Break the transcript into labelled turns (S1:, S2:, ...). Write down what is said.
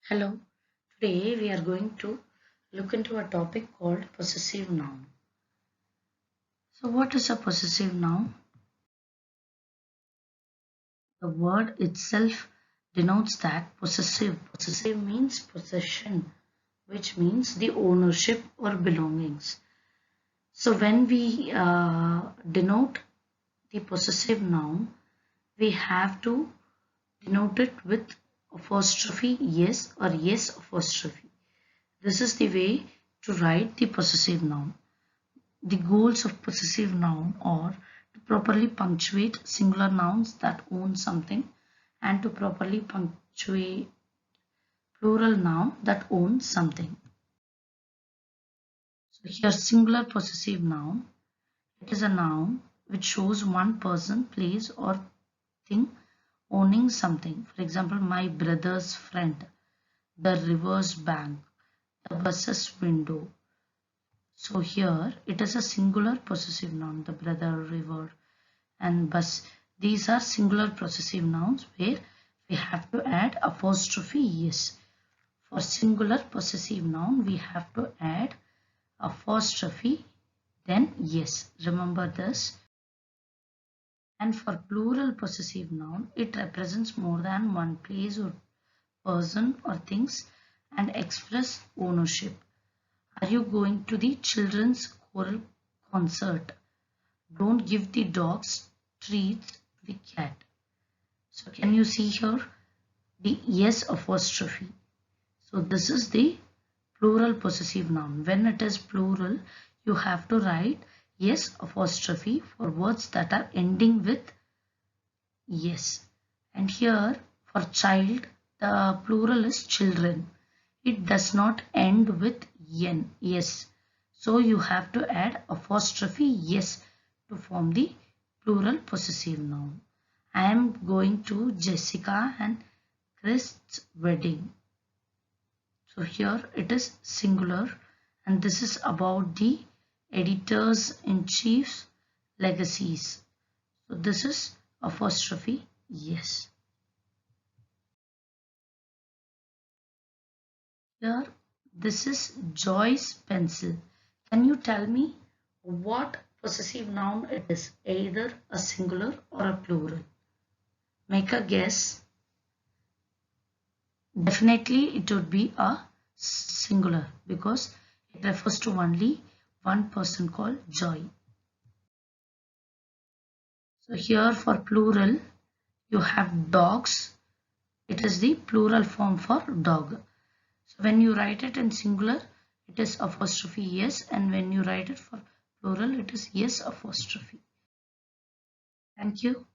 S1: Hello, today we are going to look into a topic called possessive noun. So, what is a possessive noun? The word itself denotes that possessive. Possessive means possession, which means the ownership or belongings. So, when we denote the possessive noun, we have to denote it with apostrophe yes or yes apostrophe. This is the way to write the possessive noun. The goals of possessive noun are to properly punctuate singular nouns that own something and to properly punctuate plural noun that owns something. So here singular possessive noun, it is a noun which shows one person, place or thing owning something. For example, my brother's friend, the river's bank, the bus's window. So here it is a singular possessive noun, the brother, river and bus. These are singular possessive nouns where we have to add apostrophe yes. For singular possessive noun, we have to add apostrophe then yes. Remember this. And for plural possessive noun, it represents more than one place or person or things and express ownership. Are you going to the children's choral concert? Don't give the dogs treats to the cat. So can you see here the yes apostrophe? So this is the plural possessive noun. When it is plural, you have to write yes apostrophe for words that are ending with yes. And here for child, the plural is children. It does not end with n, yes. So you have to add apostrophe yes to form the plural possessive noun. I am going to Jessica and Chris's wedding. So here it is singular and this is about the editors-in-chief's legacies. So this is apostrophe yes. Here this is Joy's pencil. Can you tell me what possessive noun it is? Either a singular or a plural. Make a guess. Definitely it would be a singular because it refers to only one person called Joy. So here for plural you have dogs. It is the plural form for dog. So when you write it in singular it is apostrophe yes, and when you write it for plural it is yes apostrophe. Thank you.